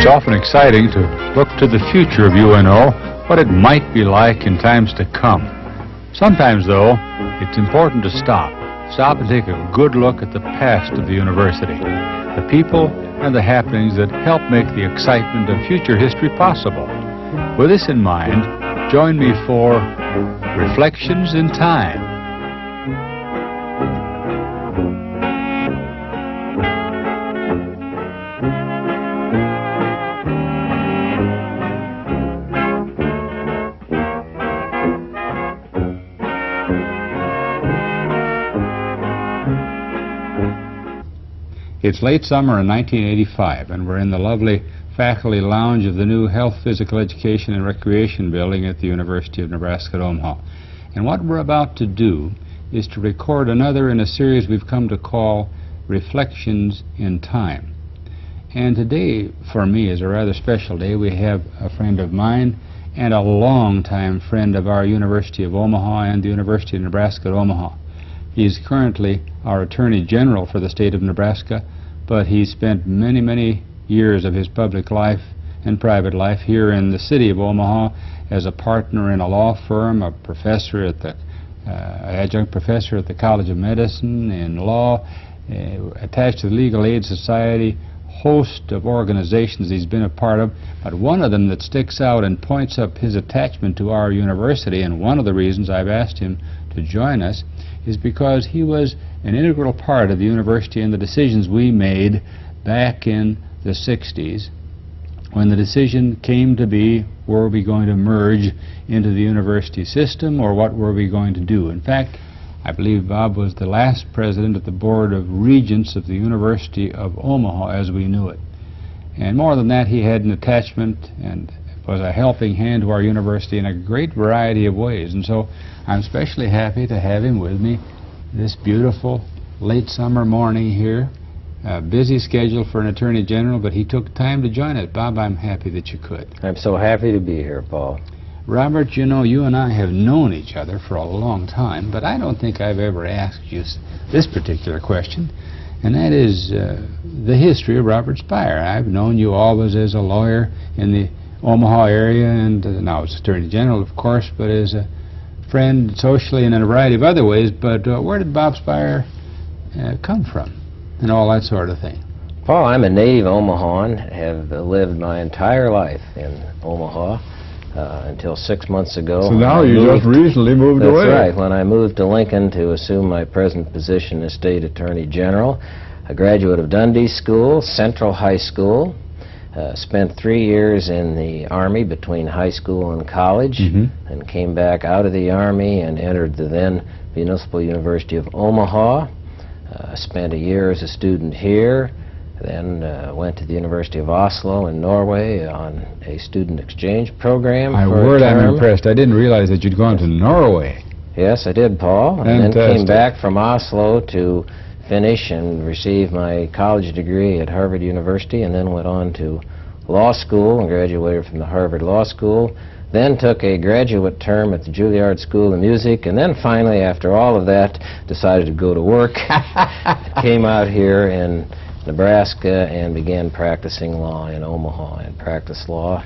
often exciting to look to the future of UNO, what it might be like in times to come. Sometimes, though, it's important to stop and take a good look at the past of the university, the people and the happenings that help make the excitement of future history possible. With this in mind, join me for Reflections in Time. It's late summer in 1985, and we're in the lovely faculty lounge of the new Health, Physical Education and Recreation building at the University of Nebraska at Omaha. And what we're about to do is to record another in a series we've come to call Reflections in Time. And today, for me, is a rather special day. We have a friend of mine and a longtime friend of our University of Omaha and the University of Nebraska at Omaha. He's currently our Attorney General for the state of Nebraska, but he spent many, many years of his public life and private life here in the city of Omaha as a partner in a law firm, a professor at the adjunct professor at the College of Medicine in law, attached to the Legal Aid Society, host of organizations he's been a part of, but one of them that sticks out and points up his attachment to our university, and one of the reasons I've asked him to join us is because he was an integral part of the university and the decisions we made back in the 60s when the decision came to be, were we going to merge into the university system or what were we going to do? In fact, I believe Bob was the last president of the Board of Regents of the University of Omaha as we knew it. And more than that, he had an attachment and was a helping hand to our university in a great variety of ways. And so I'm especially happy to have him with me this beautiful late summer morning here. A busy schedule for an Attorney General, but he took time to join us. Bob, I'm happy that you could. I'm so happy to be here, Paul. Robert, you know, you and I have known each other for a long time, but I don't think I've ever asked you this particular question, and that is the history of Robert Spire. I've known you always as a lawyer in the Omaha area, and now as Attorney General, of course, but as a friend socially and in a variety of other ways. But where did Bob Spire come from and all that sort of thing? Paul, I'm a native Omahan, have lived my entire life in Omaha until 6 months ago. So now you just recently moved away. That's right, when I moved to Lincoln to assume my present position as State Attorney General. A graduate of Dundee School, Central High School, spent 3 years in the Army between high school and college, and came back out of the Army and entered the then Municipal University of Omaha. Spent a year as a student here, then went to the University of Oslo in Norway on a student exchange program. My word, I'm impressed. I didn't realize that you'd gone to Norway. Yes, I did, Paul. And then came back from Oslo to finish and receive my college degree at Harvard University, and then went on to law school and graduated from the Harvard Law School. Then took a graduate term at the Juilliard School of Music, and then finally, after all of that, decided to go to work. Came out here in Nebraska and began practicing law in Omaha, and practiced law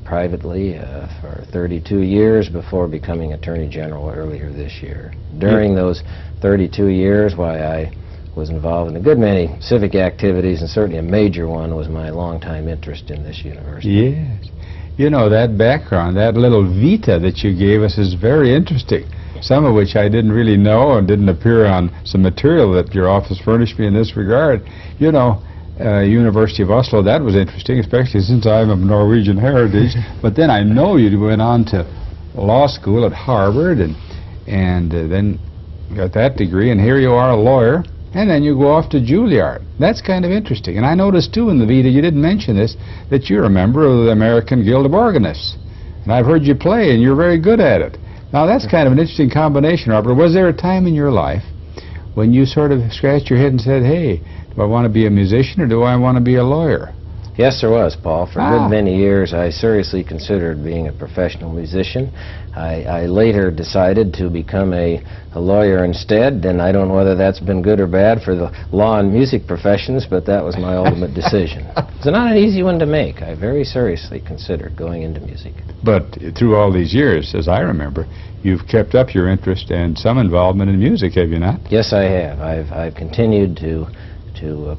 privately for 32 years before becoming Attorney General earlier this year. During those 32 years, why I was involved in a good many civic activities, and certainly a major one was my longtime interest in this university. Yes. You know, that background, that little vita that you gave us is very interesting, some of which I didn't really know and didn't appear on some material that your office furnished me in this regard. You know, University of Oslo, that was interesting, especially since I'm of Norwegian heritage. But then I know you went on to law school at Harvard and then got that degree, and here you are a lawyer. And then you go off to Juilliard. That's kind of interesting. And I noticed, too, in the Vita, you didn't mention this, that you're a member of the American Guild of Organists. And I've heard you play, and you're very good at it. Now, that's kind of an interesting combination, Robert. Was there a time in your life when you sort of scratched your head and said, hey, do I want to be a musician or do I want to be a lawyer? Yes, there was, Paul. For a good many years, I seriously considered being a professional musician. I later decided to become a lawyer instead, and I don't know whether that's been good or bad for the law and music professions, but that was my ultimate decision. It's not an easy one to make. I very seriously considered going into music. But through all these years, as I remember, you've kept up your interest and some involvement in music, have you not? Yes, I have. I've continued to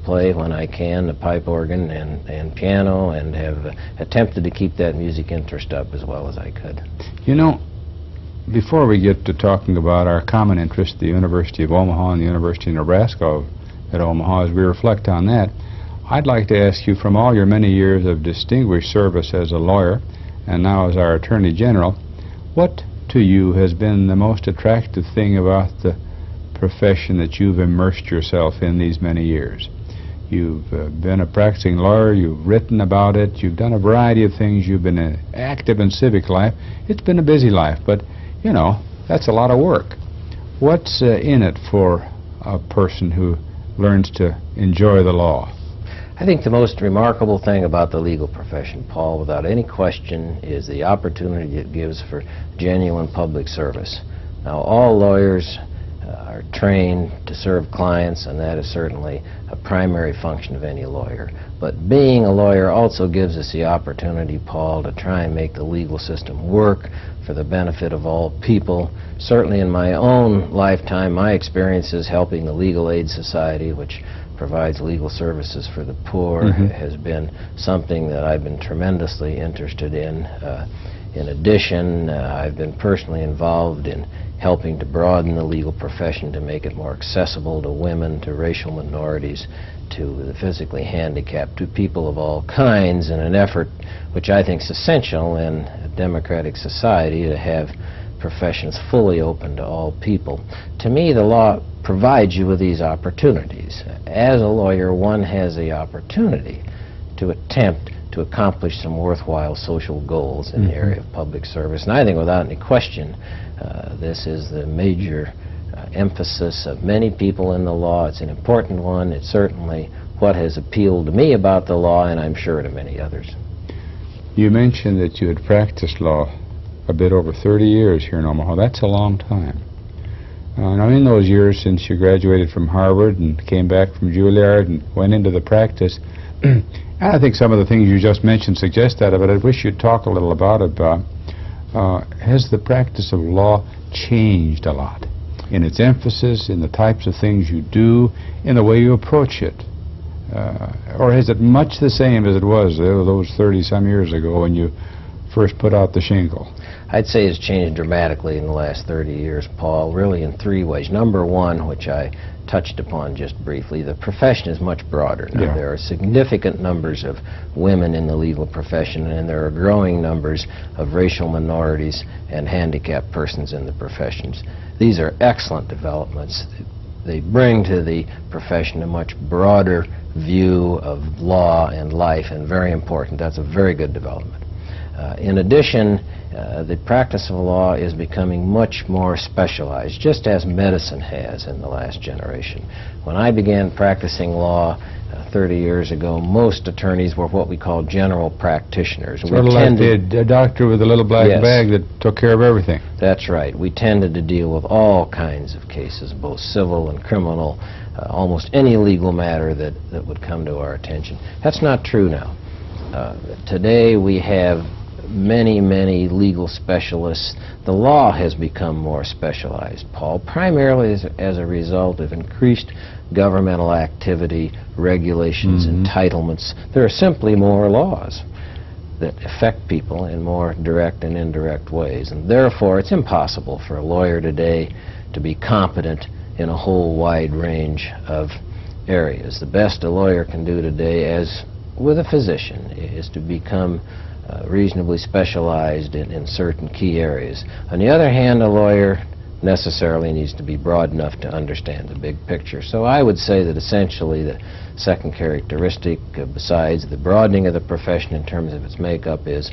play when I can, the pipe organ and piano, and have attempted to keep that music interest up as well as I could. You know, before we get to talking about our common interest, the University of Omaha and the University of Nebraska at Omaha, as we reflect on that, I'd like to ask you, from all your many years of distinguished service as a lawyer and now as our Attorney General, what to you has been the most attractive thing about the profession that you've immersed yourself in these many years? You've been a practicing lawyer, you've written about it, you've done a variety of things, you've been active in civic life. It's been a busy life, but, you know, that's a lot of work. What's in it for a person who learns to enjoy the law? I think the most remarkable thing about the legal profession, Paul, without any question, is the opportunity it gives for genuine public service. Now, all lawyers are trained to serve clients, and that is certainly a primary function of any lawyer. But being a lawyer also gives us the opportunity, Paul, to try and make the legal system work for the benefit of all people. Certainly in my own lifetime, my experiences helping the Legal Aid Society, which provides legal services for the poor, has been something that I've been tremendously interested in. In addition, I've been personally involved in helping to broaden the legal profession to make it more accessible to women, to racial minorities, to the physically handicapped, to people of all kinds, in an effort which I think is essential in a democratic society, to have professions fully open to all people. To me, the law provides you with these opportunities. As a lawyer, one has the opportunity to attempt to accomplish some worthwhile social goals in the area of public service. And I think without any question, this is the major emphasis of many people in the law. It's an important one. It's certainly what has appealed to me about the law, and I'm sure to many others. You mentioned that you had practiced law a bit over 30 years here in Omaha. That's a long time. Now, in those years, since you graduated from Harvard and came back from Juilliard and went into the practice, I think some of the things you just mentioned suggest that, but I wish you'd talk a little about it. Has the practice of law changed a lot in its emphasis, in the types of things you do, in the way you approach it? Or is it much the same as it was those 30-some years ago when you first put out the shingle? I'd say it's changed dramatically in the last 30 years, Paul, really in three ways. Number one, which I touched upon just briefly, the profession is much broader now. There are significant numbers of women in the legal profession, and there are growing numbers of racial minorities and handicapped persons in the professions. These are excellent developments. They bring to the profession a much broader view of law and life, and very important. That's a very good development. In addition, the practice of law is becoming much more specialized, just as medicine has in the last generation. When I began practicing law 30 years ago, most attorneys were what we call general practitioners. Sort of like the doctor with a little black bag that took care of everything. That's right. We tended to deal with all kinds of cases, both civil and criminal, almost any legal matter that would come to our attention. That's not true now. Today we have many, many legal specialists. The law has become more specialized, Paul, primarily as a result of increased governmental activity, regulations, entitlements. There are simply more laws that affect people in more direct and indirect ways, and therefore it's impossible for a lawyer today to be competent in a whole wide range of areas. The best a lawyer can do today, as with a physician, is to become reasonably specialized in certain key areas. On the other hand, a lawyer necessarily needs to be broad enough to understand the big picture. So I would say that essentially the second characteristic, besides the broadening of the profession in terms of its makeup, is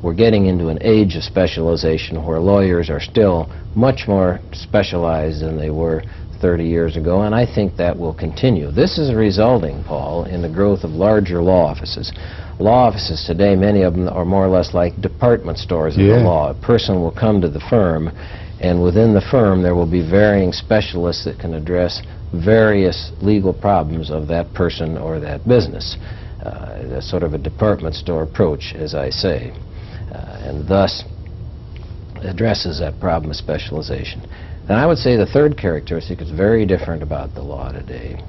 we're getting into an age of specialization where lawyers are still much more specialized than they were 30 years ago, and I think that will continue. This is resulting, Paul, in the growth of larger law offices. Law offices today, many of them are more or less like department stores of the law. A person will come to the firm, and within the firm there will be varying specialists that can address various legal problems of that person or that business. That's sort of a department store approach, as I say, and thus addresses that problem of specialization. And I would say the third characteristic is very different about the law today,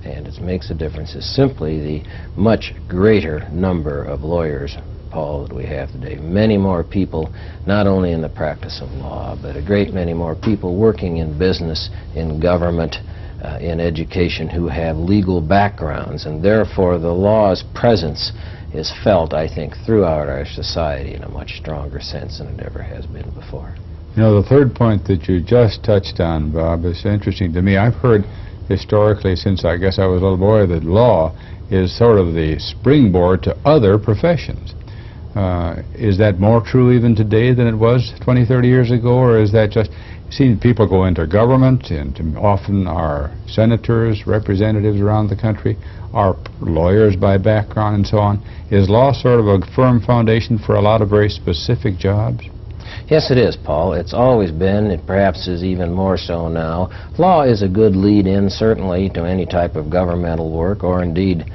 and it makes a difference, is simply the much greater number of lawyers, Paul, that we have today. Many more people, not only in the practice of law, but a great many more people working in business, in government, in education, who have legal backgrounds, and therefore the law's presence is felt, I think, throughout our society in a much stronger sense than it ever has been before. You know, the third point that you just touched on, Bob, is interesting to me. I've heard historically, since I guess I was a little boy, that law is sort of the springboard to other professions. Is that more true even today than it was 20, 30 years ago, or is that just... Seeing people go into government, and often are senators, representatives around the country, are lawyers by background and so on. Is law sort of a firm foundation for a lot of very specific jobs? Yes, it is, Paul. It's always been, it perhaps is even more so now. Law is a good lead-in, certainly, to any type of governmental work, or indeed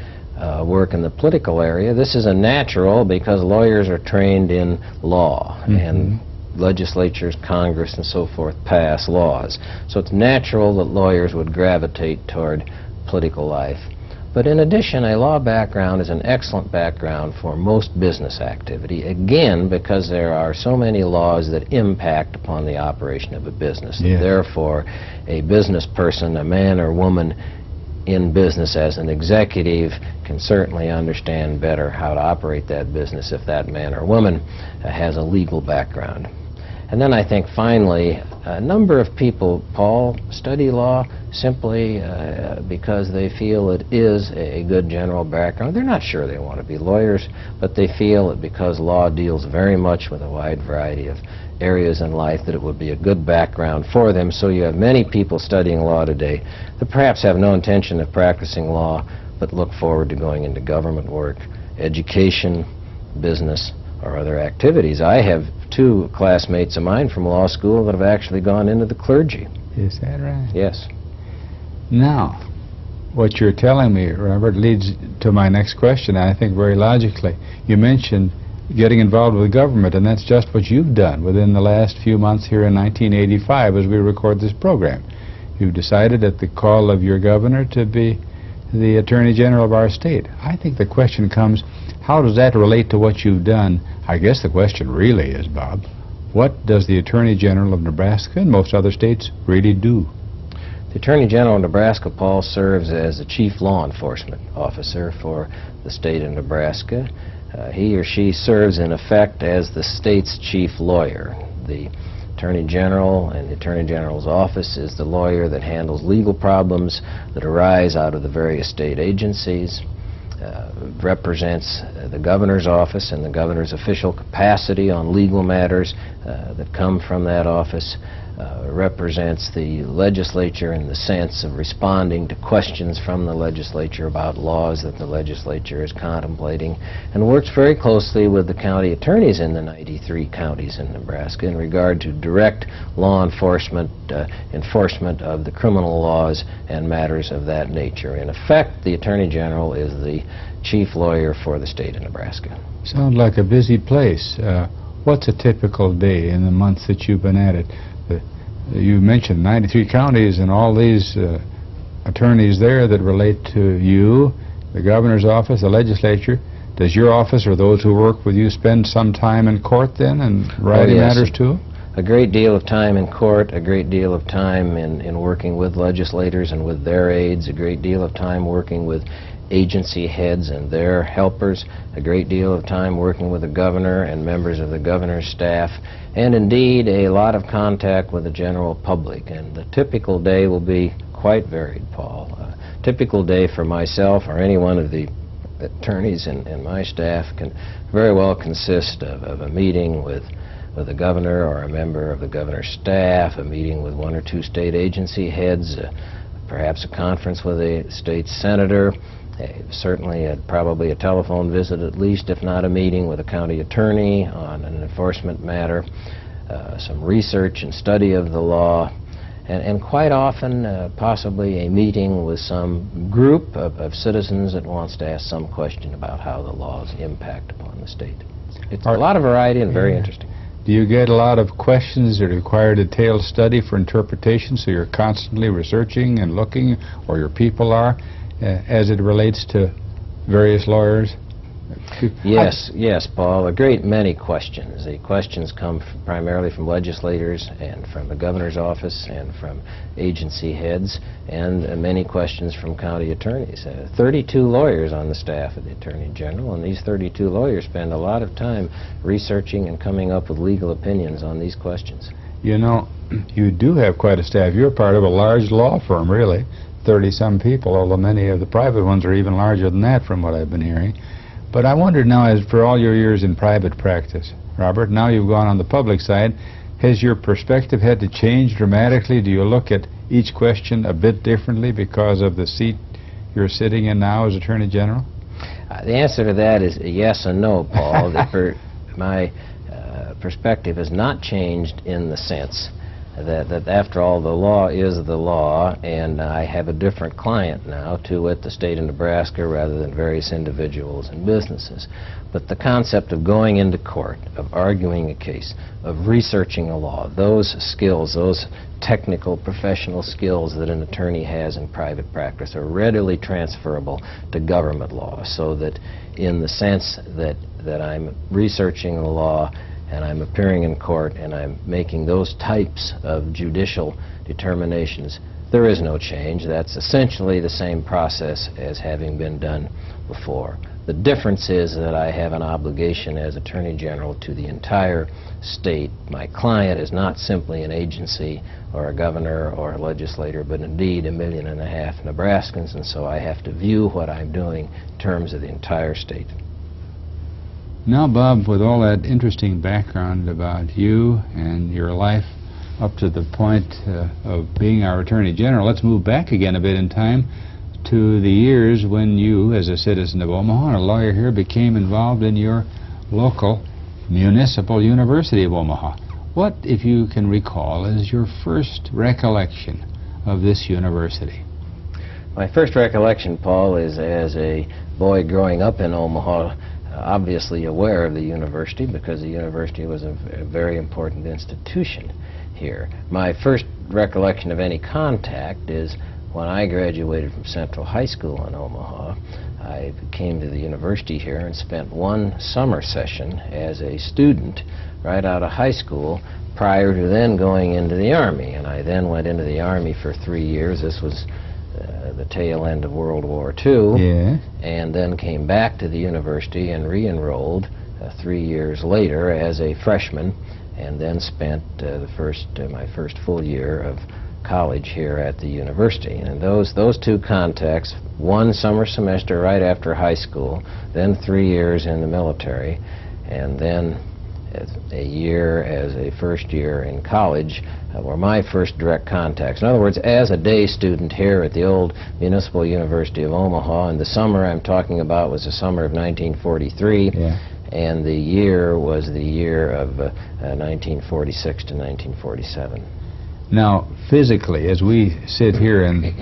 work in the political area. This is a natural, because lawyers are trained in law, and legislatures, Congress, and so forth pass laws. So it's natural that lawyers would gravitate toward political life. But in addition, a law background is an excellent background for most business activity, again, because there are so many laws that impact upon the operation of a business. Yeah. Therefore, a business person, a man or woman in business as an executive, can certainly understand better how to operate that business if that man or woman has a legal background. And then I think, finally, a number of people, Paul, study law simply because they feel it is a good general background. They're not sure they want to be lawyers, but they feel that because law deals very much with a wide variety of areas in life, that it would be a good background for them. So you have many people studying law today that perhaps have no intention of practicing law, but look forward to going into government work, education, business, or other activities. I have two classmates of mine from law school that have actually gone into the clergy. Is that right? Yes. Now, what you're telling me, Robert, leads to my next question, I think very logically. You mentioned getting involved with government, and that's just what you've done within the last few months here in 1985 as we record this program. You've decided at the call of your governor to be the Attorney General of our state. I think the question comes, how does that relate to what you've done? I guess the question really is, Bob, what does the Attorney General of Nebraska and most other states really do? The Attorney General of Nebraska, Paul, serves as the chief law enforcement officer for the state of Nebraska. He or she serves in effect as the state's chief lawyer. The Attorney General and the Attorney General's office is the lawyer that handles legal problems that arise out of the various state agencies, represents the governor's office and the governor's official capacity on legal matters that come from that office, represents the legislature in the sense of responding to questions from the legislature about laws that the legislature is contemplating, and works very closely with the county attorneys in the 93 counties in Nebraska in regard to direct law enforcement, enforcement of the criminal laws and matters of that nature. In effect, the Attorney General is the chief lawyer for the state of Nebraska. Sounds like a busy place. What's a typical day in the months that you've been at it? You mentioned 93 counties and all these attorneys there that relate to you, the governor's office, the legislature. Does your office or those who work with you spend some time in court then and writing matters too? A great deal of time in court, a great deal of time in working with legislators and with their aides, a great deal of time working with agency heads and their helpers, a great deal of time working with the governor and members of the governor's staff, and indeed a lot of contact with the general public. And the typical day will be quite varied, Paul. A typical day for myself or any one of the attorneys and my staff can very well consist of a meeting with with the governor or a member of the governor's staff, a meeting with one or two state agency heads, perhaps a conference with a state senator, certainly probably a telephone visit at least, if not a meeting with a county attorney on an enforcement matter, some research and study of the law, and quite often possibly a meeting with some group of citizens that wants to ask some question about how the laws impact upon the state. It's a lot of variety and very interesting. Do you get a lot of questions that require detailed study for interpretation, so you're constantly researching and looking, or your people are, as it relates to various lawyers? Yes, Paul, a great many questions. The questions come primarily from legislators and from the governor's office and from agency heads, and many questions from county attorneys. 32 lawyers on the staff of the Attorney General, and these 32 lawyers spend a lot of time researching and coming up with legal opinions on these questions. You know, you do have quite a staff. You're part of a large law firm, really, 30-some people, although many of the private ones are even larger than that from what I've been hearing. But I wondered now, as for all your years in private practice, Robert, now you've gone on the public side, has your perspective had to change dramatically? Do you look at each question a bit differently because of the seat you're sitting in now as Attorney General? The answer to that is yes and no, Paul. My perspective has not changed in the sense that after all, the law is the law, and I have a different client now, to wit, the state of Nebraska, rather than various individuals and businesses. But the concept of going into court, of arguing a case, of researching a law, those skills, those technical professional skills that an attorney has in private practice are readily transferable to government law, so that in the sense that I'm researching the law and I'm appearing in court and I'm making those types of judicial determinations, there is no change. That's essentially the same process as having been done before. The difference is that I have an obligation as Attorney General to the entire state. My client is not simply an agency or a governor or a legislator, but indeed 1.5 million Nebraskans, and so I have to view what I'm doing in terms of the entire state. Now, Bob, with all that interesting background about you and your life up to the point of being our Attorney General, let's move back again a bit in time to the years when you, as a citizen of Omaha and a lawyer here, became involved in your local municipal University of Omaha. What, if you can recall, is your first recollection of this university? My first recollection, Paul, is as a boy growing up in Omaha, obviously aware of the university because the university was a very important institution here. My first recollection of any contact is when I graduated from Central High School in Omaha. I came to the university here and spent one summer session as a student right out of high school prior to then going into the Army. And I then went into the Army for 3 years. This was the tail end of World War II, yeah. And then came back to the university and re-enrolled 3 years later as a freshman, and then spent my first full year of college here at the university. And those two contacts, one summer semester right after high school, then 3 years in the military, and then a year as a first year in college, were my first direct contacts. In other words, as a day student here at the old Municipal University of Omaha, and the summer I'm talking about was the summer of 1943, yeah. And the year was the year of 1946 to 1947. Now, physically, as we sit here in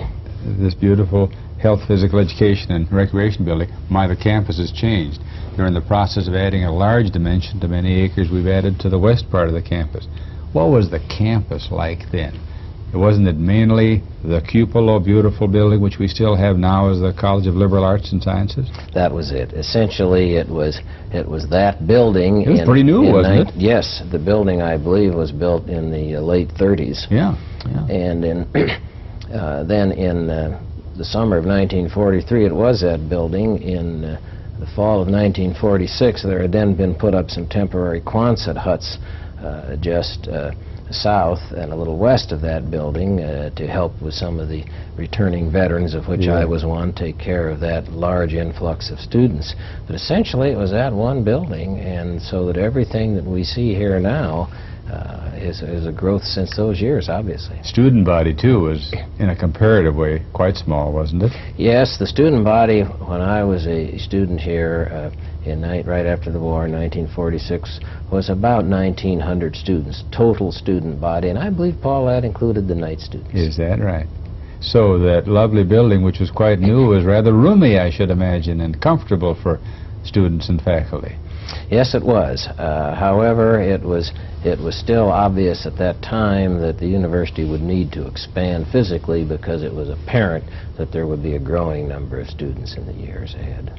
this beautiful health, physical education, and recreation building, the campus has changed. They're in the process of adding a large dimension to many acres we've added to the west part of the campus. What was the campus like then? Wasn't it mainly the cupola, beautiful building, which we still have now as the College of Liberal Arts and Sciences? That was it. Essentially, it was that building. It was pretty new, wasn't it? Yes, the building, I believe, was built in the late 30s. Yeah. And then in the summer of 1943, it was that building. In the fall of 1946, there had then been put up some temporary Quonset huts just south and a little west of that building to help with some of the returning veterans, of which I was one, take care of that large influx of students. But essentially it was that one building, and so that everything that we see here now is a growth since those years, obviously. Student body, too, was, in a comparative way, quite small, wasn't it? Yes, the student body, when I was a student here right after the war in 1946, was about 1,900 students, total student body, and I believe, Paul, that included the night students. Is that right? So that lovely building, which was quite new, was rather roomy, I should imagine, and comfortable for students and faculty. Yes, it was. However, it was still obvious at that time that the university would need to expand physically, because it was apparent that there would be a growing number of students in the years ahead.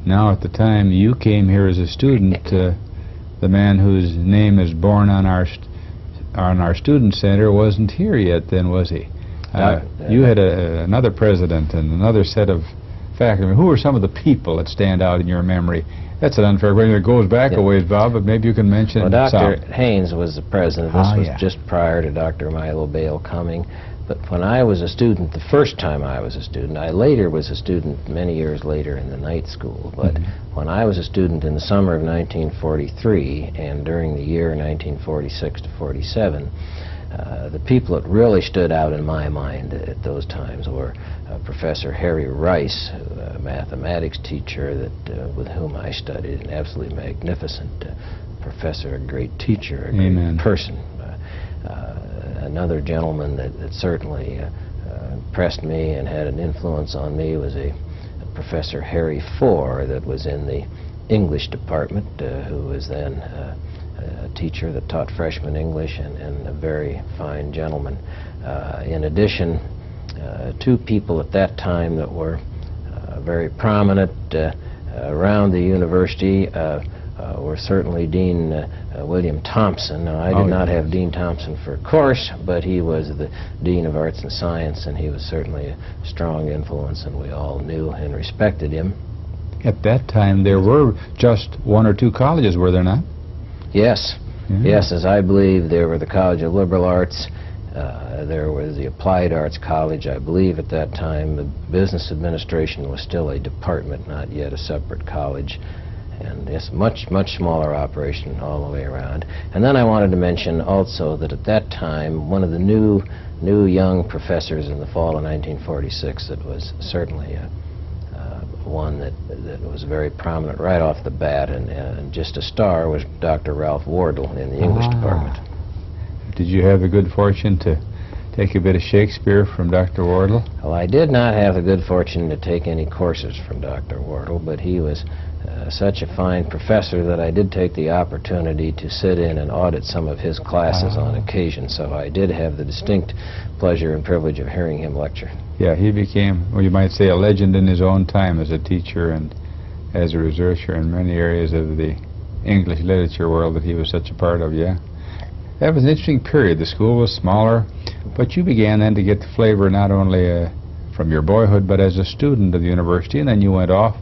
Now, at the time you came here as a student, the man whose name is born on our student center wasn't here yet then, was he? You had another president and another set of faculty. Who were some of the people that stand out in your memory? That's an unfair question. It goes back a ways, Bob, but maybe you can mention Well, Dr. some. Haynes was the president. This was just prior to Dr. Mabel L coming. But when I was a student, the first time I was a student, I later was a student many years later in the night school, but when I was a student in the summer of 1943 and during the year 1946 to 47, the people that really stood out in my mind at those times were Professor Harry Rice, a mathematics teacher with whom I studied, an absolutely magnificent professor, a great teacher, a great person. Another gentleman that certainly impressed me and had an influence on me was a Professor Harry Four that was in the English department, who was then a teacher that taught freshman English, and a very fine gentleman. In addition, two people at that time that were very prominent around the university were certainly Dean William Thompson. Now, I did not have Dean Thompson for a course, but he was the Dean of Arts and Science, and he was certainly a strong influence, and we all knew and respected him. At that time, there were just one or two colleges, were there not? Yes. Yes, as I believe, there were the College of Liberal Arts, there was the Applied Arts College. I believe at that time the Business Administration was still a department, not yet a separate college. And it's much smaller operation all the way around. And then I wanted to mention also that at that time, one of the new young professors in the fall of 1946 that was certainly one that was very prominent right off the bat and just a star was Dr. Ralph Wardle in the English department. Did you have the good fortune to take a bit of Shakespeare from Dr. Wardle? Well, I did not have the good fortune to take any courses from Dr. Wardle, but he was such a fine professor that I did take the opportunity to sit in and audit some of his classes on occasion, so I did have the distinct pleasure and privilege of hearing him lecture. Yeah, he became, well, you might say, a legend in his own time as a teacher and as a researcher in many areas of the English literature world that he was such a part of, yeah. That was an interesting period. The school was smaller, but you began then to get the flavor not only from your boyhood, but as a student of the university, and then you went off.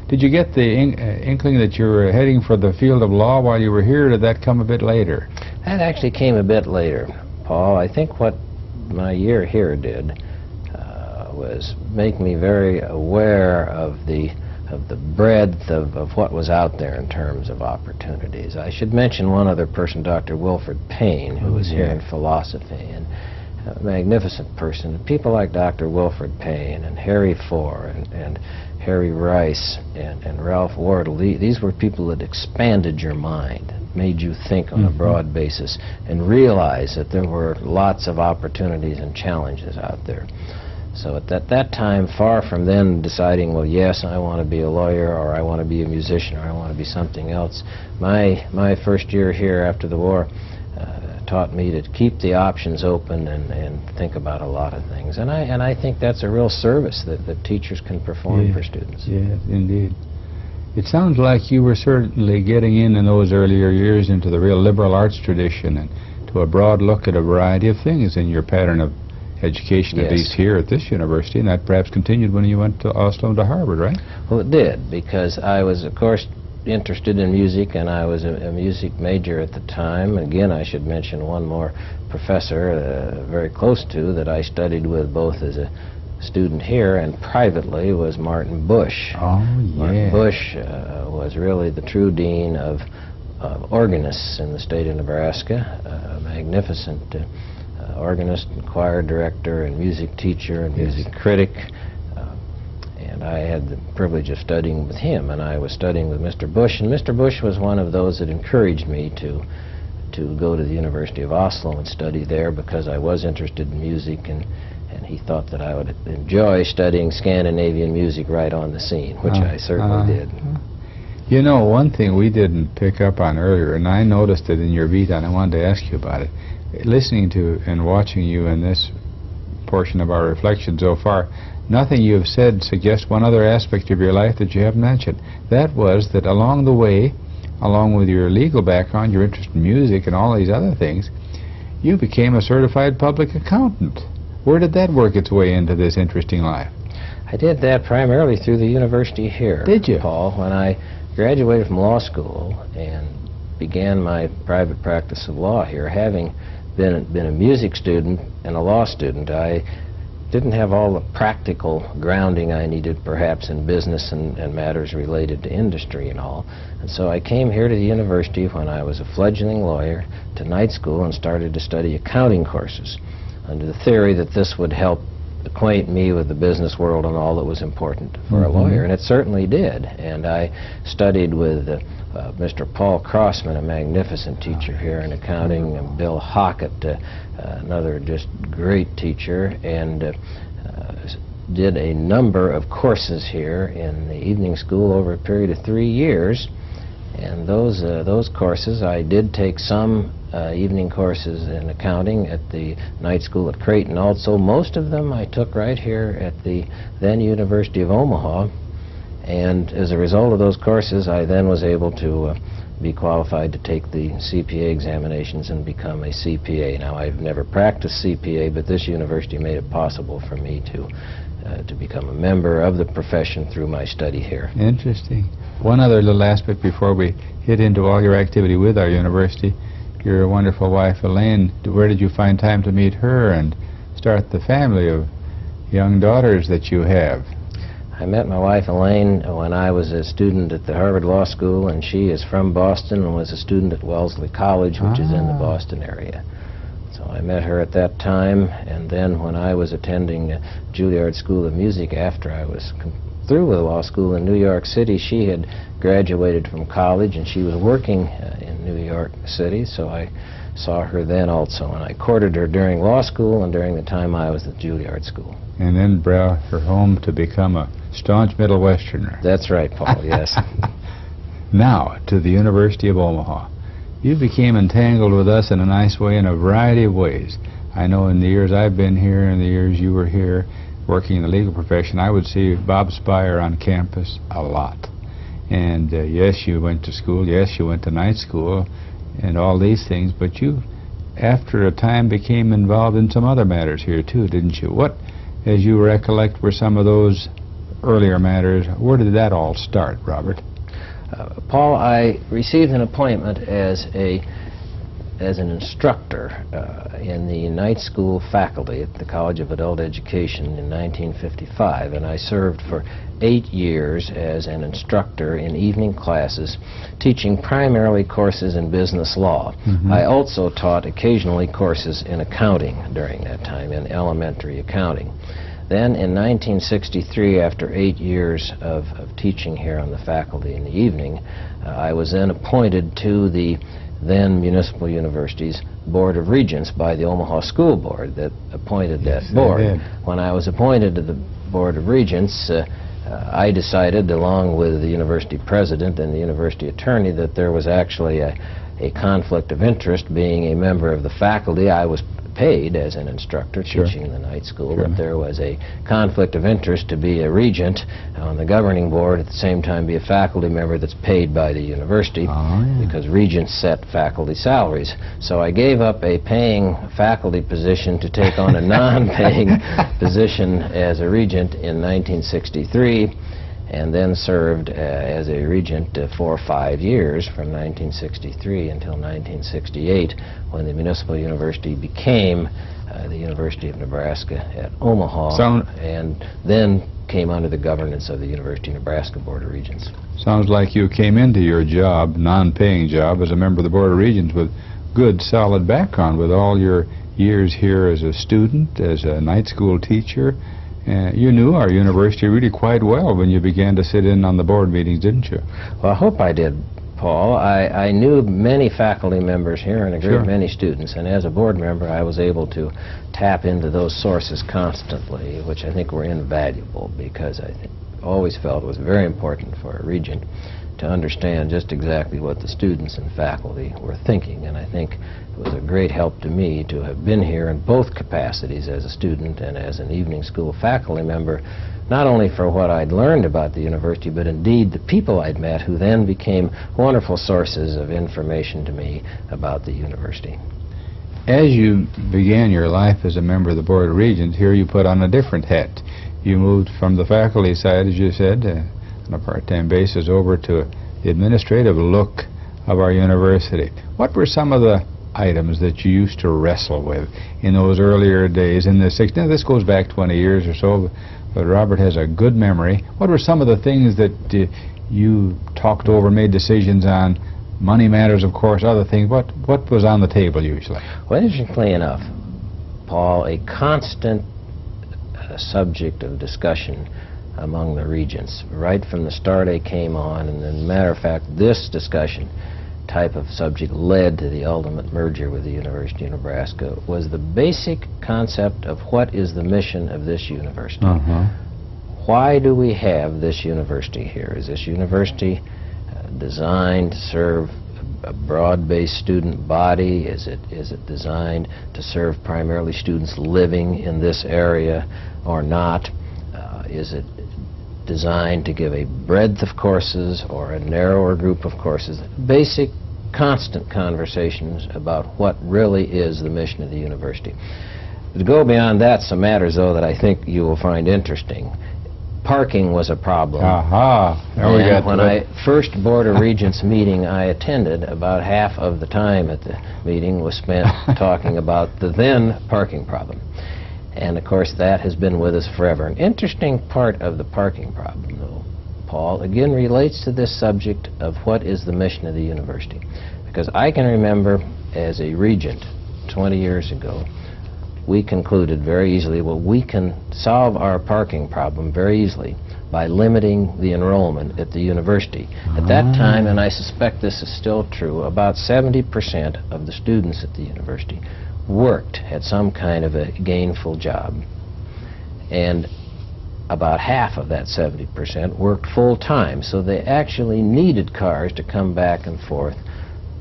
Did you get the inkling that you were heading for the field of law while you were here, or did that come a bit later? That actually came a bit later, Paul. I think what my year here did was make me very aware of the breadth of what was out there in terms of opportunities. I should mention one other person, Dr. Wilfred Payne, who was here in philosophy, and a magnificent person. People like Dr. Wilfred Payne and Harry Four and Harry Rice and Ralph Wardle, these were people that expanded your mind, made you think on a broad basis, and realize that there were lots of opportunities and challenges out there. So at that time, far from then deciding, well, yes, I want to be a lawyer, or I want to be a musician, or I want to be something else, my first year here after the war taught me to keep the options open and think about a lot of things. And I think that's a real service that teachers can perform for students. Yes, indeed. It sounds like you were certainly getting in those earlier years into the real liberal arts tradition and to a broad look at a variety of things in your pattern of education, at least here at this university, and that perhaps continued when you went to Oslo and to Harvard, right? Well, it did, because I was, of course, interested in music, and I was a music major at the time. Again, I should mention one more professor very close to that I studied with both as a student here and privately was Martin Bush. Oh, yeah. Martin Bush was really the true dean of organists in the state of Nebraska, a magnificent organist and choir director and music teacher and music critic. And I had the privilege of studying with him, and I was studying with Mr. Bush, and Mr. Bush was one of those that encouraged me to go to the University of Oslo and study there because I was interested in music, and he thought that I would enjoy studying Scandinavian music right on the scene, which I certainly did. You know, one thing we didn't pick up on earlier, and I noticed it in your vita, and I wanted to ask you about it. Listening to and watching you in this portion of our reflection so far, nothing you have said suggests one other aspect of your life that you haven't mentioned. That was that along the way, along with your legal background, your interest in music and all these other things, you became a certified public accountant. Where did that work its way into this interesting life? I did that primarily through the university here. Did you? Paul, when I graduated from law school and began my private practice of law here, having been a music student and a law student, I didn't have all the practical grounding I needed perhaps in business and matters related to industry and all. And so I came here to the university when I was a fledgling lawyer to night school and started to study accounting courses under the theory that this would help acquaint me with the business world and all that was important for a lawyer, and it certainly did. And I studied with Mr. Paul Crossman, a magnificent teacher here in accounting, and Bill Hockett, another just great teacher, and did a number of courses here in the evening school over a period of 3 years. And those courses, I did take some evening courses in accounting at the night school at Creighton. Also, most of them I took right here at the then University of Omaha. And as a result of those courses, I then was able to be qualified to take the CPA examinations and become a CPA. Now, I've never practiced CPA, but this university made it possible for me to become a member of the profession through my study here. Interesting. One other little aspect before we hit into all your activity with our university. Your wonderful wife, Elaine, where did you find time to meet her and start the family of young daughters that you have? I met my wife, Elaine, when I was a student at the Harvard Law School, and she is from Boston and was a student at Wellesley College, which is in the Boston area. So I met her at that time, and then when I was attending Juilliard School of Music after I was through with law school in New York City, she had graduated from college and she was working in New York City, so I saw her then also, and I courted her during law school and during the time I was at Juilliard School. And then brought her home to become a staunch Middle Westerner. That's right, Paul, yes. Now, to the University of Omaha. You became entangled with us in a nice way in a variety of ways. I know in the years I've been here and the years you were here working in the legal profession, I would see Bob Spire on campus a lot. And yes, you went to school, yes, you went to night school and all these things, but you, after a time, became involved in some other matters here too, didn't you? What, as you recollect, were some of those earlier matters? Where did that all start, Robert? Paul, I received an appointment as an instructor in the night school faculty at the College of Adult Education in 1955, and I served for 8 years as an instructor in evening classes, teaching primarily courses in business law. I also taught occasionally courses in accounting during that time, in elementary accounting. Then in 1963, after 8 years of teaching here on the faculty in the evening, I was then appointed to the then Municipal University's Board of Regents by the Omaha School Board that appointed that board. When I was appointed to the Board of Regents, I decided, along with the university president and the university attorney, that there was actually a conflict of interest. Being a member of the faculty, I was paid as an instructor teaching the night school, but there was a conflict of interest to be a regent on the governing board, at the same time be a faculty member that's paid by the university, because regents set faculty salaries. So I gave up a paying faculty position to take on a non-paying position as a regent in 1963, and then served as a regent for 5 years from 1963 until 1968, when the Municipal University became the University of Nebraska at Omaha, and then came under the governance of the University of Nebraska Board of Regents. Sounds like you came into your job, non-paying job, as a member of the Board of Regents with good, solid background, with all your years here as a student, as a night school teacher. You knew our university really quite well when you began to sit in on the board meetings, didn't you? Well, I hope I did, Paul. I knew many faculty members here and a great many students, and as a board member I was able to tap into those sources constantly, which I think were invaluable, because I always felt it was very important for a regent to understand just exactly what the students and faculty were thinking, and I think it was a great help to me to have been here in both capacities, as a student and as an evening school faculty member, not only for what I'd learned about the university, but indeed the people I'd met, who then became wonderful sources of information to me about the university. As you began your life as a member of the Board of Regents, here you put on a different hat. You moved from the faculty side, as you said, on a part-time basis, over to the administrative look of our university. What were some of the items that you used to wrestle with in those earlier days in the 60s? Now, this goes back 20 years or so, but Robert has a good memory. What were some of the things that you talked over, made decisions on? Money matters, of course, other things. What was on the table usually? Well, interestingly enough, Paul, a constant subject of discussion among the regents right from the start I came on, and as a matter of fact, this discussion type of subject led to the ultimate merger with the University of Nebraska, was the basic concept of what is the mission of this university. Why do we have this university here? Is this university designed to serve a broad-based student body? Is it designed to serve primarily students living in this area or not? Is it designed to give a breadth of courses or a narrower group of courses? Basic, constant conversations about what really is the mission of the university. To go beyond that, some matters, though, that I think you will find interesting. Parking was a problem. And when I first Board of Regents meeting I attended, about half of the time at the meeting was spent talking about the then parking problem. And of course that has been with us forever. An interesting part of the parking problem, though, Paul, again relates to this subject of what is the mission of the university. Because I can remember as a regent 20 years ago, we concluded very easily, well, we can solve our parking problem very easily by limiting the enrollment at the university. At that time, and I suspect this is still true, about 70% of the students at the university worked, had some kind of a gainful job. And about half of that 70% worked full-time, so they actually needed cars to come back and forth,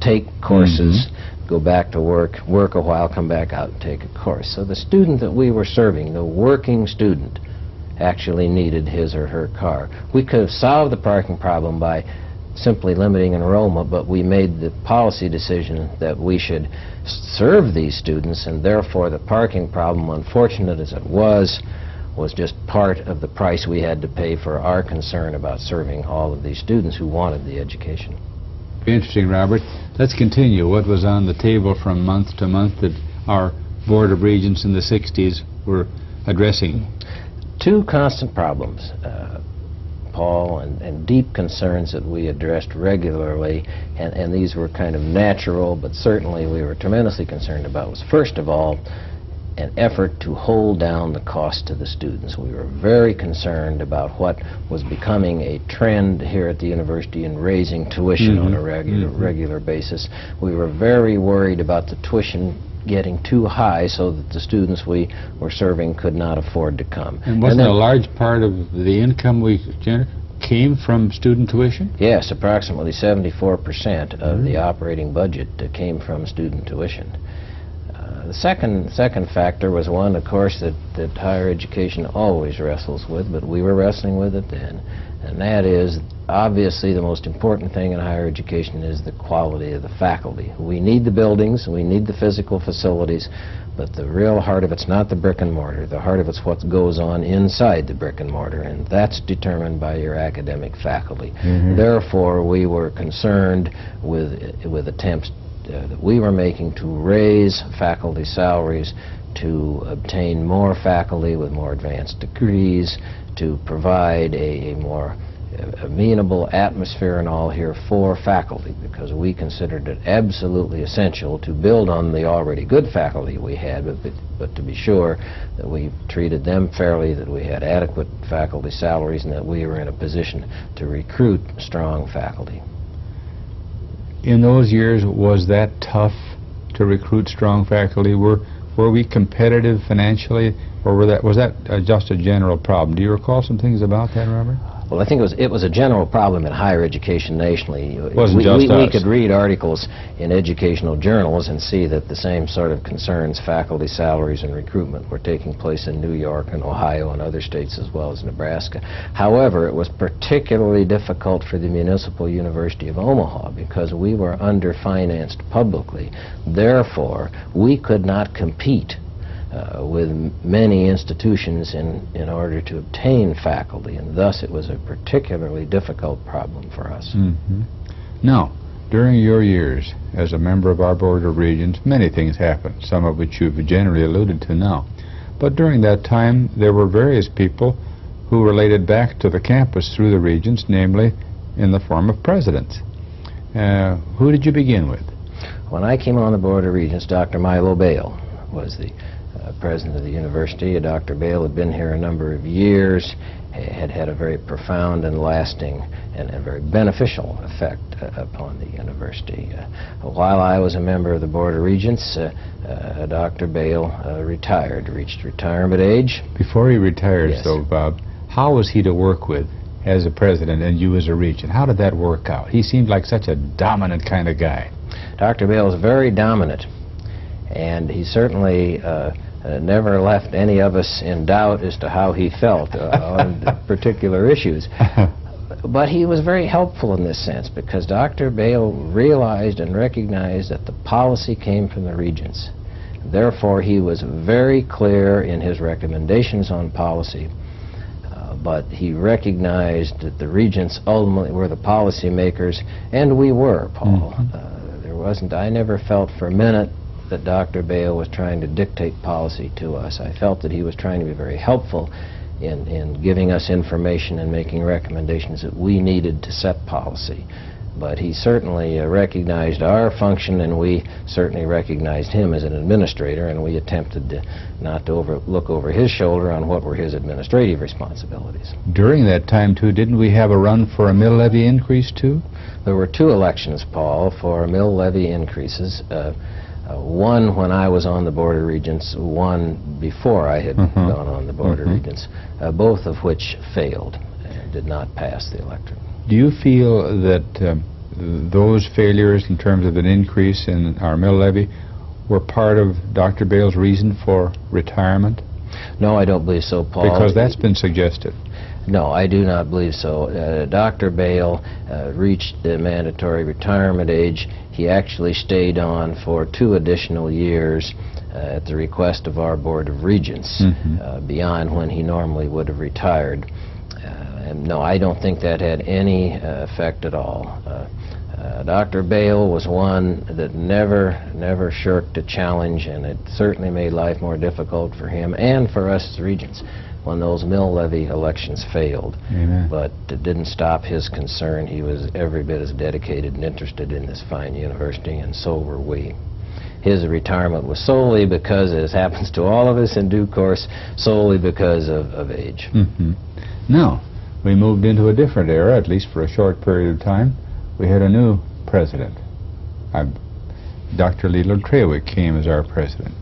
take courses, go back to work, work a while, come back out and take a course. So the student that we were serving, the working student, actually needed his or her car. We could have solved the parking problem by simply limiting enrollment, but we made the policy decision that we should serve these students, and therefore the parking problem, unfortunate as it was just part of the price we had to pay for our concern about serving all of these students who wanted the education. Interesting, Robert. Let's continue. What was on the table from month to month that our Board of Regents in the 60s were addressing? Two constant problems, Paul, and deep concerns that we addressed regularly, and these were kind of natural, but certainly we were tremendously concerned about, was first of all an effort to hold down the cost to the students. We were very concerned about what was becoming a trend here at the university in raising tuition on a regular basis. We were very worried about the tuition getting too high so that the students we were serving could not afford to come. And wasn't a large part of the income we generated came from student tuition? Yes, approximately 74% of the operating budget came from student tuition. The second factor was one, of course, that higher education always wrestles with, but we were wrestling with it then, and that is, obviously, the most important thing in higher education is the quality of the faculty. We need the buildings, we need the physical facilities, but the real heart of it's not the brick and mortar. The heart of it's what goes on inside the brick and mortar, and that's determined by your academic faculty. Therefore, we were concerned with attempts that we were making to raise faculty salaries, to obtain more faculty with more advanced degrees, to provide a more amenable atmosphere and all here for faculty, because we considered it absolutely essential to build on the already good faculty we had, but to be sure that we treated them fairly, that we had adequate faculty salaries, and that we were in a position to recruit strong faculty. In those years, was that tough to recruit strong faculty? Were we competitive financially, or was that just a general problem? Do you recall some things about that, Robert? Well, I think it was a general problem in higher education nationally. We could read articles in educational journals and see that the same sort of concerns, faculty salaries and recruitment, were taking place in New York and Ohio and other states as well as Nebraska. However, it was particularly difficult for the Municipal University of Omaha because we were underfinanced publicly. Therefore, we could not compete with many institutions in order to obtain faculty, and thus it was a particularly difficult problem for us. Now, during your years as a member of our Board of Regents, many things happened, some of which you've generally alluded to now. But during that time, there were various people who related back to the campus through the Regents, namely in the form of presidents. Who did you begin with? When I came on the Board of Regents, Dr. Mabel L was the president of the university. Dr. Bale had been here a number of years, had had a very profound and lasting and very beneficial effect upon the university. While I was a member of the Board of Regents, Dr. Bale retired, reached retirement age. Before he retired, yes. So, Bob, how was he to work with as a president and you as a regent? How did that work out? He seemed like such a dominant kind of guy. Dr. Bale was very dominant, and he certainly never left any of us in doubt as to how he felt on particular issues. But he was very helpful in this sense, because Dr. Bale realized and recognized that the policy came from the regents. Therefore, he was very clear in his recommendations on policy, but he recognized that the regents ultimately were the policy makers, and we were, Paul. I never felt for a minute that Dr. Bale was trying to dictate policy to us. I felt that he was trying to be very helpful in giving us information and making recommendations that we needed to set policy. But he certainly recognized our function, and we certainly recognized him as an administrator, and we attempted not to look over his shoulder on what were his administrative responsibilities. During that time, too, didn't we have a run for a mill levy increase, too? There were two elections, Paul, for mill levy increases. One when I was on the Board of Regents, one before I had gone on the Board of Regents, both of which failed and did not pass the electorate. Do you feel that those failures in terms of an increase in our mill levy were part of Dr. Bale's reason for retirement? No, I don't believe so, Paul. Because that's been suggested. No, I do not believe so. Dr. Bale reached the mandatory retirement age. He actually stayed on for 2 additional years at the request of our Board of Regents, beyond when he normally would have retired. And no, I don't think that had any effect at all. Dr. Bale was one that never shirked a challenge, and it certainly made life more difficult for him and for us as regents when those mill levy elections failed. Amen. But it didn't stop his concern. He was every bit as dedicated and interested in this fine university, and so were we. His retirement was solely because, as happens to all of us in due course, solely because of age. Now, we moved into a different era, at least for a short period of time. We had a new president. Dr. Leland Trewick came as our president.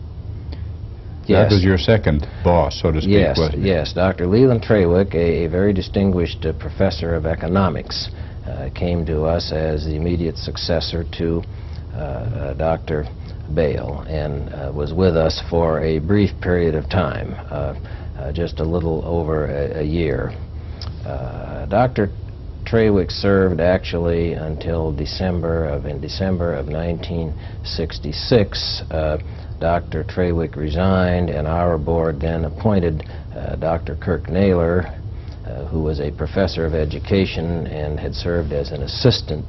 Yes. That was your second boss, so to speak, yes, wasn't it? Yes, Dr. Leland Trewick, a very distinguished professor of economics, came to us as the immediate successor to Dr. bail and was with us for a brief period of time, just a little over a year. Dr. Trawick served actually until December of 1966. Dr. Trawick resigned, and our board then appointed Dr. Kirk Naylor, who was a professor of education and had served as an assistant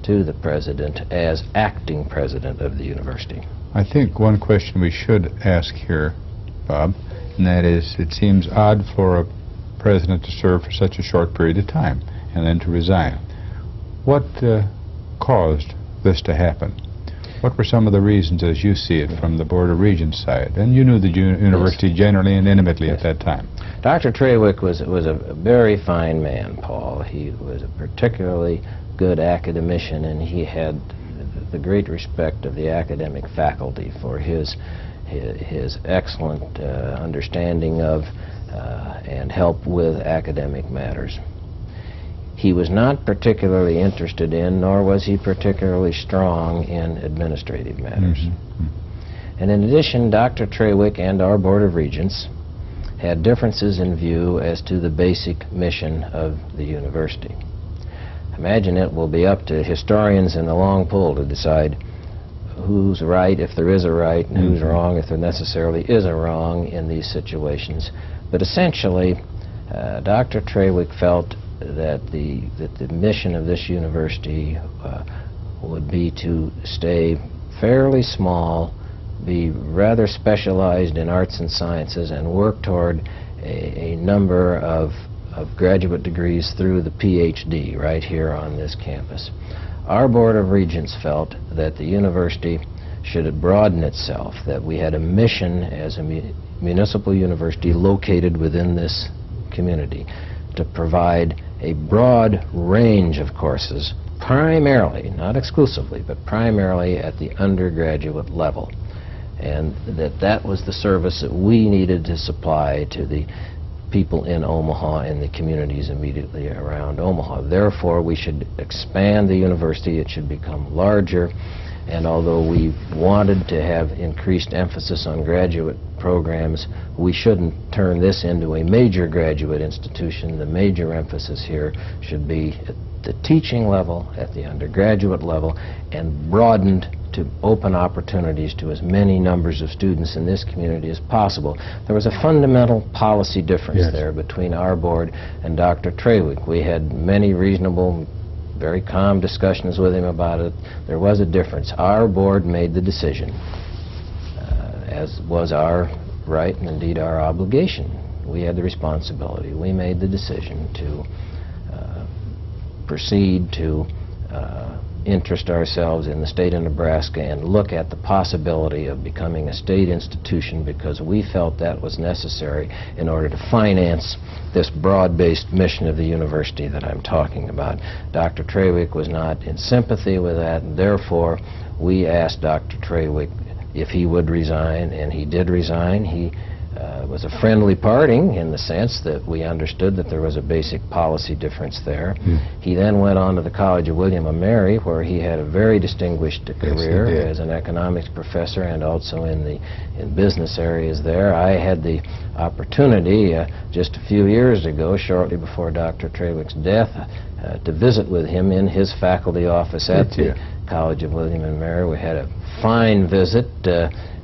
to the president as acting president of the university. I think one question we should ask here, Bob, and that is, it seems odd for a president to serve for such a short period of time and then to resign. What caused this to happen? What were some of the reasons, as you see it, from the Board of Regents side? And you knew the university generally and intimately at that time. Dr. Trawick was a very fine man, Paul. He was a particularly good academician, and he had the great respect of the academic faculty for his excellent understanding of and help with academic matters. He was not particularly interested in, nor was he particularly strong in administrative matters. Mm-hmm. And in addition, Dr. Trawick and our Board of Regents had differences in view as to the basic mission of the university. Imagine it will be up to historians in the long pull to decide who's right, if there is a right, and who's wrong, if there necessarily is a wrong in these situations. But essentially, Dr. Trawick felt that the mission of this university would be to stay fairly small, be rather specialized in arts and sciences, and work toward a number of graduate degrees through the PhD right here on this campus. Our Board of Regents felt that the university should broaden itself, that we had a mission as a municipal university located within this community to provide a broad range of courses, primarily, not exclusively, but primarily at the undergraduate level, and that was the service that we needed to supply to the people in Omaha and the communities immediately around Omaha. Therefore, we should expand the university. It should become larger, and although we wanted to have increased emphasis on graduate programs, we shouldn't turn this into a major graduate institution. The major emphasis here should be at the teaching level, at the undergraduate level, and broadened to open opportunities to as many numbers of students in this community as possible. There was a fundamental policy difference there between our board and Dr. Trawick. We had many reasonable, very calm discussions with him about it. There was a difference. Our board made the decision, as was our right and indeed our obligation. We had the responsibility. We made the decision to proceed to interest ourselves in the state of Nebraska and look at the possibility of becoming a state institution, because we felt that was necessary in order to finance this broad-based mission of the university that I'm talking about. Dr. Trawick was not in sympathy with that, and therefore we asked Dr. Trawick if he would resign, and he did resign. He was a friendly parting in the sense that we understood that there was a basic policy difference there. He then went on to the College of William & Mary, where he had a very distinguished career as an economics professor and also in business areas there. I had the opportunity just a few years ago, shortly before Dr. Trawick's death, to visit with him in his faculty office at the College of William & Mary. We had a fine visit.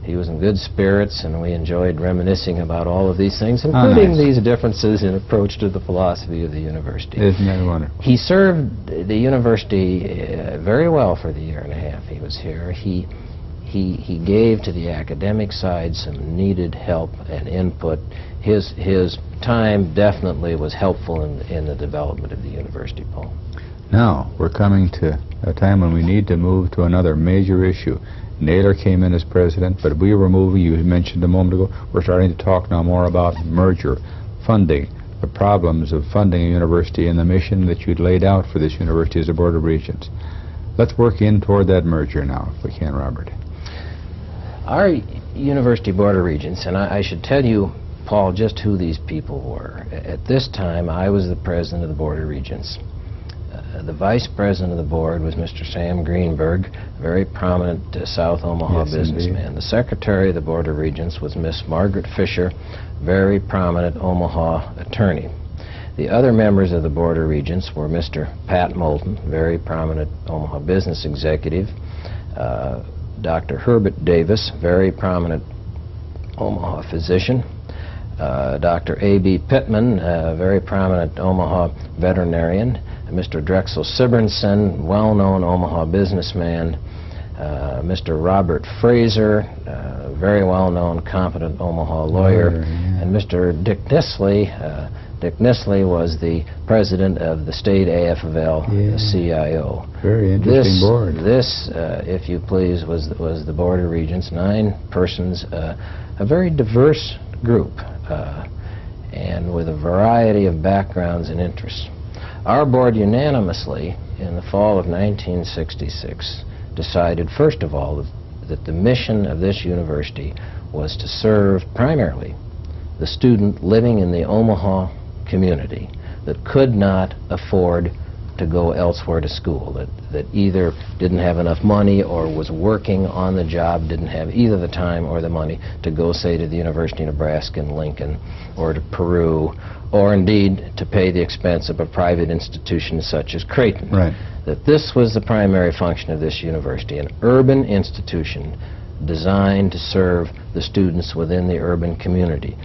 He was in good spirits, and we enjoyed reminiscing about all of these things, including these differences in approach to the philosophy of the university. Isn't that wonderful? He served the university very well for the year and a half he was here. He gave to the academic side some needed help and input. His time definitely was helpful in the development of the university, Paul. Now, we're coming to a time when we need to move to another major issue. Naylor came in as president, but we were moving, you mentioned a moment ago, we're starting to talk now more about merger, funding, the problems of funding a university and the mission that you'd laid out for this university as a Board of Regents. Let's work in toward that merger now, if we can, Robert. Our University Board of Regents, and I should tell you, Paul, just who these people were. At this time, I was the president of the Board of Regents. The vice president of the board was Mr. Sam Greenberg, a very prominent South Omaha businessman. Indeed. The secretary of the Board of Regents was Miss Margaret Fisher, very prominent Omaha attorney. The other members of the Board of Regents were Mr. Pat Moulton, very prominent Omaha business executive, Dr. Herbert Davis, very prominent Omaha physician, Dr. A.B. Pittman, a very prominent Omaha veterinarian, Mr. Drexel Sibernson, well-known Omaha businessman, Mr. Robert Fraser, very well-known, competent Omaha lawyer, and Mr. Dick Nisley. Dick Nisley was the president of the state AFL CIO. Very interesting board. This, if you please, was the Board of Regents, 9 persons, a very diverse group, and with a variety of backgrounds and interests. Our board unanimously, in the fall of 1966, decided, first of all, that the mission of this university was to serve primarily the student living in the Omaha community that could not afford to go elsewhere to school, that either didn't have enough money or was working on the job, didn't have either the time or the money to go, say, to the University of Nebraska in Lincoln or to Peru, or indeed to pay the expense of a private institution such as Creighton. Right. That this was the primary function of this university, an urban institution designed to serve the students within the urban community,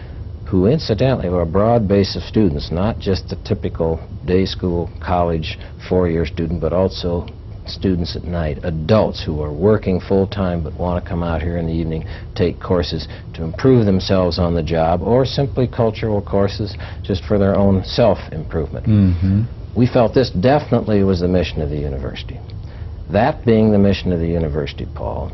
who incidentally were a broad base of students, not just the typical day school, college, 4-year student, but also students at night, adults who are working full-time but want to come out here in the evening, take courses to improve themselves on the job, or simply cultural courses just for their own self-improvement. We felt this definitely was the mission of the university. That being the mission of the university, Paul,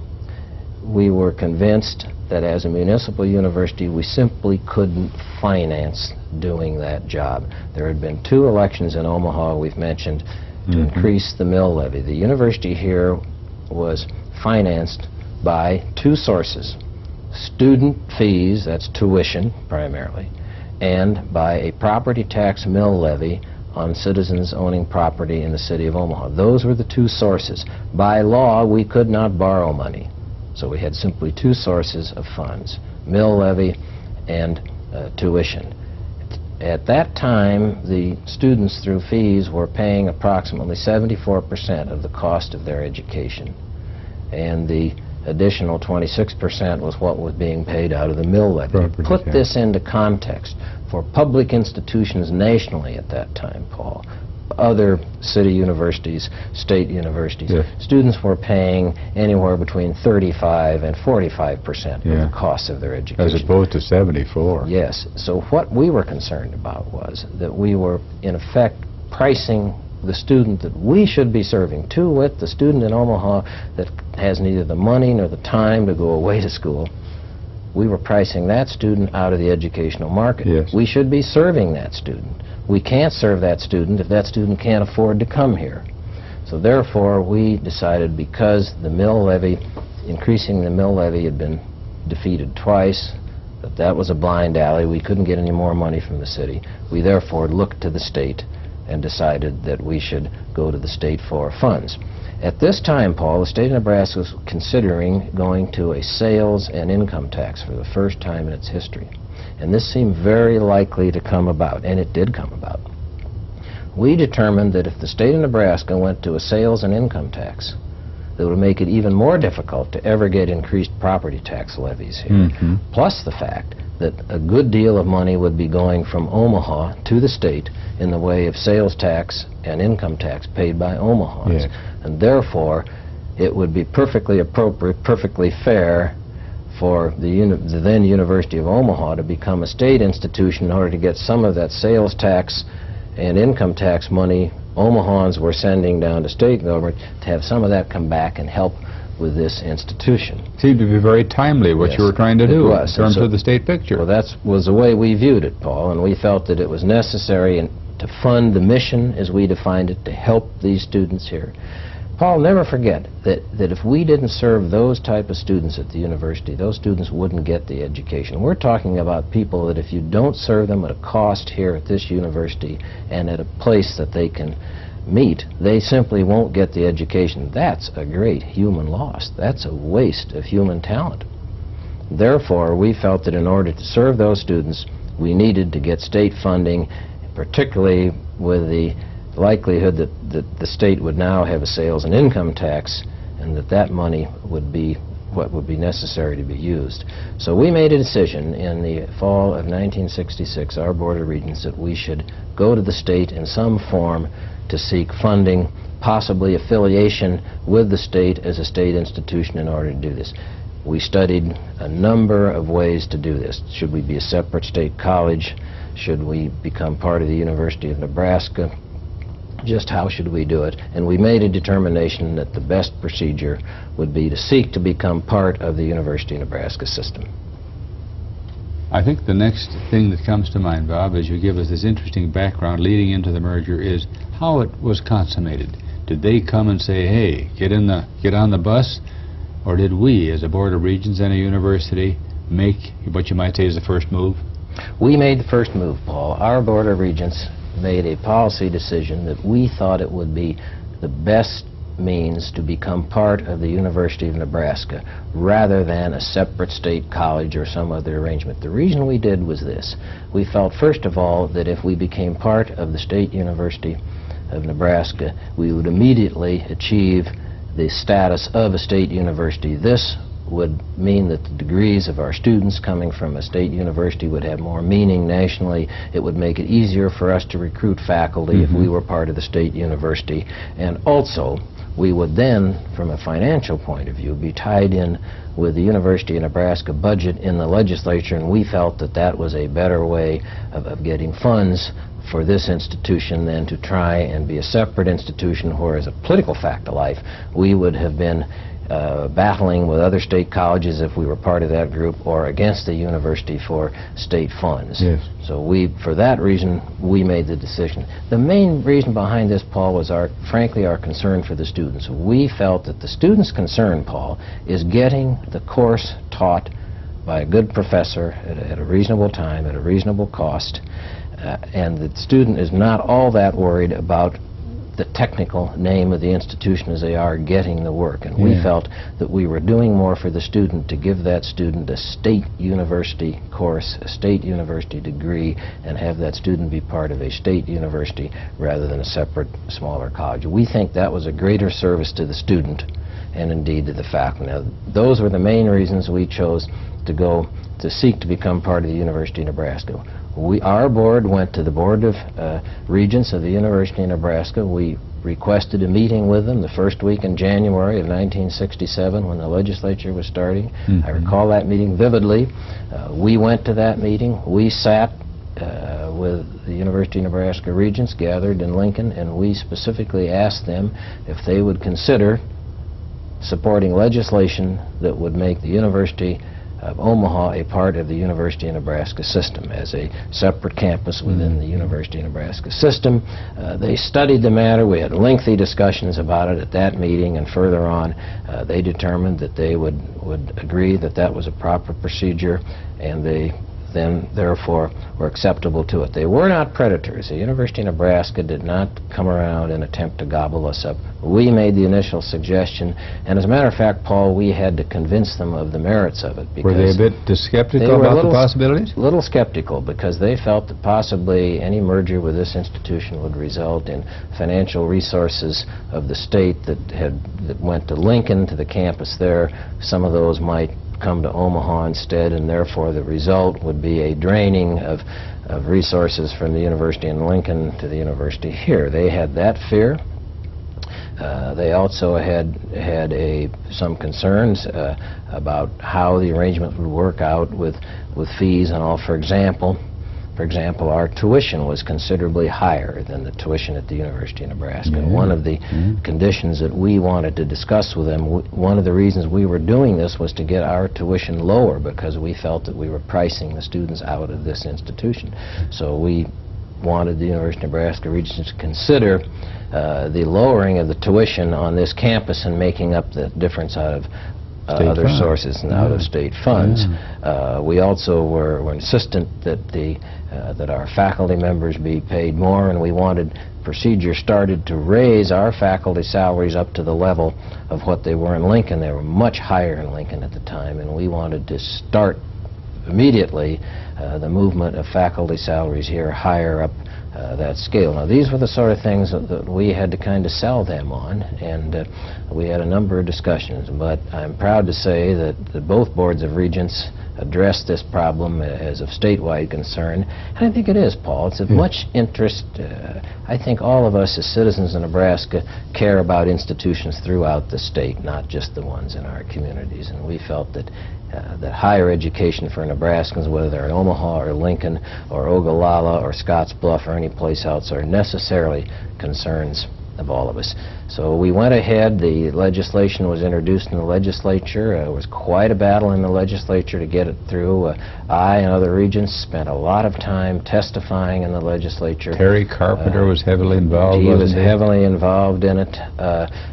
we were convinced that as a municipal university we simply couldn't finance doing that job. There had been 2 elections in Omaha, we've mentioned, to increase the mill levy. The university here was financed by 2 sources: student fees, that's tuition primarily, and by a property tax mill levy on citizens owning property in the city of Omaha. Those were the 2 sources. By law, we could not borrow money. So we had simply 2 sources of funds: mill levy and tuition. At that time, the students through fees were paying approximately 74% of the cost of their education, and the additional 26% was what was being paid out of the mill levy. To put this into context, for public institutions nationally at that time, Paul, other city universities, state universities, students were paying anywhere between 35 and 45% of the cost of their education. As opposed to 74. Yes. So what we were concerned about was that we were, in effect, pricing the student that we should be serving, to wit, the student in Omaha that has neither the money nor the time to go away to school. We were pricing that student out of the educational market. We should be serving that student. We can't serve that student if that student can't afford to come here. So therefore, we decided, because the mill levy, increasing the mill levy had been defeated twice, that was a blind alley. We couldn't get any more money from the city. We therefore looked to the state and decided that we should go to the state for funds. At this time, Paul, the state of Nebraska was considering going to a sales and income tax for the first time in its history. And this seemed very likely to come about, and it did come about. We determined that if the state of Nebraska went to a sales and income tax, that would make it even more difficult to ever get increased property tax levies here. Plus the fact that a good deal of money would be going from Omaha to the state in the way of sales tax and income tax paid by Omahans. And therefore, it would be perfectly appropriate, perfectly fair for the then University of Omaha to become a state institution in order to get some of that sales tax and income tax money Omahans were sending down to state government, to have some of that come back and help with this institution. Seemed to be very timely what you were trying to do in terms of the state picture. Well, that was the way we viewed it, Paul, and we felt that it was necessary to fund the mission as we defined it, to help these students here. Paul, never forget that if we didn't serve those type of students at the university, those students wouldn't get the education. We're talking about people that if you don't serve them at a cost here at this university and at a place that they can meet, they simply won't get the education. That's a great human loss. That's a waste of human talent. Therefore, we felt that in order to serve those students, we needed to get state funding, particularly with the likelihood that the state would now have a sales and income tax, and that money would be what would be necessary to be used. So we made a decision in the fall of 1966, our Board of Regents, that we should go to the state in some form to seek funding, possibly affiliation with the state as a state institution in order to do this. We studied a number of ways to do this. Should we be a separate state college? Should we become part of the University of Nebraska? Just how should we do it? And we made a determination that the best procedure would be to seek to become part of the University of Nebraska system. I think the next thing that comes to mind, Bob, as you give us this interesting background leading into the merger, is how it was consummated. Did they come and say, hey, get on the bus? Or did we, as a Board of Regents and a university, make what you might say is the first move? We made the first move, Paul. Our Board of Regents made a policy decision that we thought it would be the best means to become part of the University of Nebraska rather than a separate state college or some other arrangement. The reason we did was this. We felt, first of all, that if we became part of the State University of Nebraska, we would immediately achieve the status of a state university. This would mean that the degrees of our students coming from a state university would have more meaning nationally. It would make it easier for us to recruit faculty if we were part of the state university. And also, we would then, from a financial point of view, be tied in with the University of Nebraska budget in the legislature, and we felt that that was a better way of getting funds for this institution than to try and be a separate institution where, as a political fact of life, we would have been battling with other state colleges if we were part of that group, or against the university for state funds. Yes. So for that reason, we made the decision. The main reason behind this, Paul, was frankly our concern for the students. We felt that the students' concern, Paul, is getting the course taught by a good professor at a reasonable time, at a reasonable cost, and the student is not all that worried about the technical name of the institution as they are getting the work. And we felt that we were doing more for the student to give that student a state university course, a state university degree, and have that student be part of a state university rather than a separate, smaller college. We think that was a greater service to the student and indeed to the faculty. Now, those were the main reasons we chose to seek to become part of the University of Nebraska. Our board went to the Board of Regents of the University of Nebraska. We requested a meeting with them the first week in January of 1967 when the legislature was starting. I recall that meeting vividly. We went to that meeting. We sat with the University of Nebraska Regents gathered in Lincoln, and we specifically asked them if they would consider supporting legislation that would make the University of Omaha a part of the University of Nebraska system as a separate campus within the University of Nebraska system. They studied the matter. We had lengthy discussions about it at that meeting, and further on they determined that they would agree that that was a proper procedure, and they then therefore were acceptable to it. They were not predators. The University of Nebraska did not come around and attempt to gobble us up. We made the initial suggestion, and as a matter of fact, Paul, we had to convince them of the merits of it. Were they a bit skeptical about the possibilities? A little skeptical, because they felt that possibly any merger with this institution would result in financial resources of the state that went to Lincoln, to the campus there. Some of those might come to Omaha instead, and therefore the result would be a draining of resources from the university in Lincoln to the university here. They had that fear. They also had some concerns about how the arrangement would work out with fees and all. For example, our tuition was considerably higher than the tuition at the University of Nebraska. And one of the conditions that we wanted to discuss with them, one of the reasons we were doing this was to get our tuition lower, because we felt that we were pricing the students out of this institution. So we wanted the University of Nebraska Regents to consider the lowering of the tuition on this campus and making up the difference out of other sources and out-of-state funds. We also were insistent that our faculty members be paid more, and we wanted procedure started to raise our faculty salaries up to the level of what they were in Lincoln. They were much higher in Lincoln at the time, and we wanted to start immediately the movement of faculty salaries here higher up that scale. Now, these were the sort of things that we had to kind of sell them on, and we had a number of discussions, but I'm proud to say that both boards of regents addressed this problem as of statewide concern, and I think it is, Paul. It's of much interest. I think all of us as citizens of Nebraska care about institutions throughout the state, not just the ones in our communities, and we felt that that higher education for Nebraskans, whether they're in Omaha or Lincoln or Ogallala or Scottsbluff or any place else, are necessarily concerns of all of us. So we went ahead. The legislation was introduced in the legislature. It was quite a battle in the legislature to get it through. I and other regents spent a lot of time testifying in the legislature. Terry Carpenter was heavily involved. He was heavily involved in it.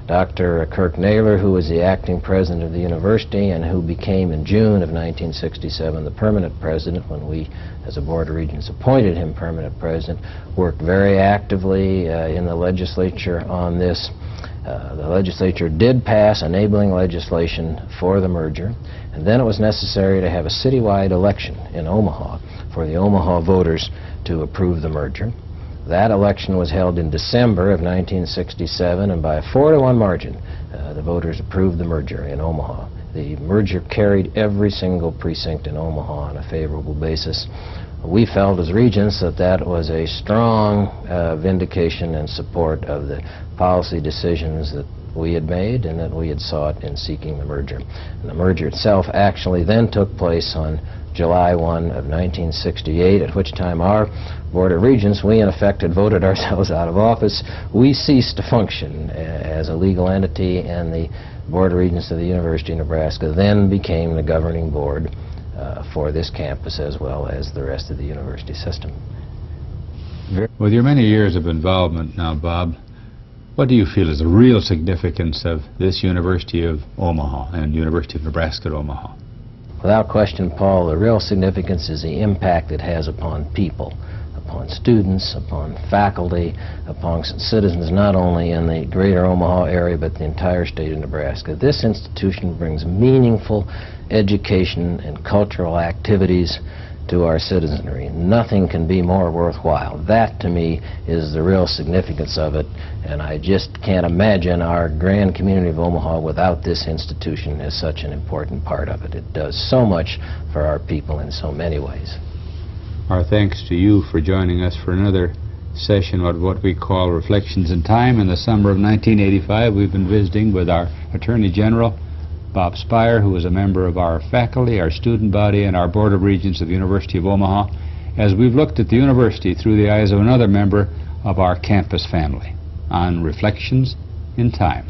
Dr. Kirk Naylor, who was the acting president of the university and who became in June of 1967 the permanent president when we, as a Board of Regents, appointed him permanent president, worked very actively in the legislature on this. The legislature did pass enabling legislation for the merger, and then it was necessary to have a citywide election in Omaha for the Omaha voters to approve the merger. That election was held in December of 1967, and by a 4-to-1 margin, the voters approved the merger in Omaha. The merger carried every single precinct in Omaha on a favorable basis. We felt as regents that that was a strong vindication and support of the policy decisions that we had made and that we had sought in seeking the merger. And the merger itself actually then took place on July 1 of 1968, at which time our Board of Regents, we in effect had voted ourselves out of office. We ceased to function as a legal entity, and the Board of Regents of the University of Nebraska then became the governing board for this campus as well as the rest of the university system. With your many years of involvement now, Bob, what do you feel is the real significance of this University of Omaha and University of Nebraska at Omaha? Without question, Paul, the real significance is the impact it has upon people, upon students, upon faculty, upon citizens not only in the greater Omaha area but the entire state of Nebraska. This institution brings meaningful education and cultural activities to our citizenry. Nothing can be more worthwhile. That, to me, is the real significance of it, and I just can't imagine our grand community of Omaha without this institution as such an important part of it. It does so much for our people in so many ways. Our thanks to you for joining us for another session of what we call Reflections in Time. In the summer of 1985, we've been visiting with our Attorney General, Bob Spire, who is a member of our faculty, our student body, and our Board of Regents of the University of Omaha, as we've looked at the university through the eyes of another member of our campus family on Reflections in Time.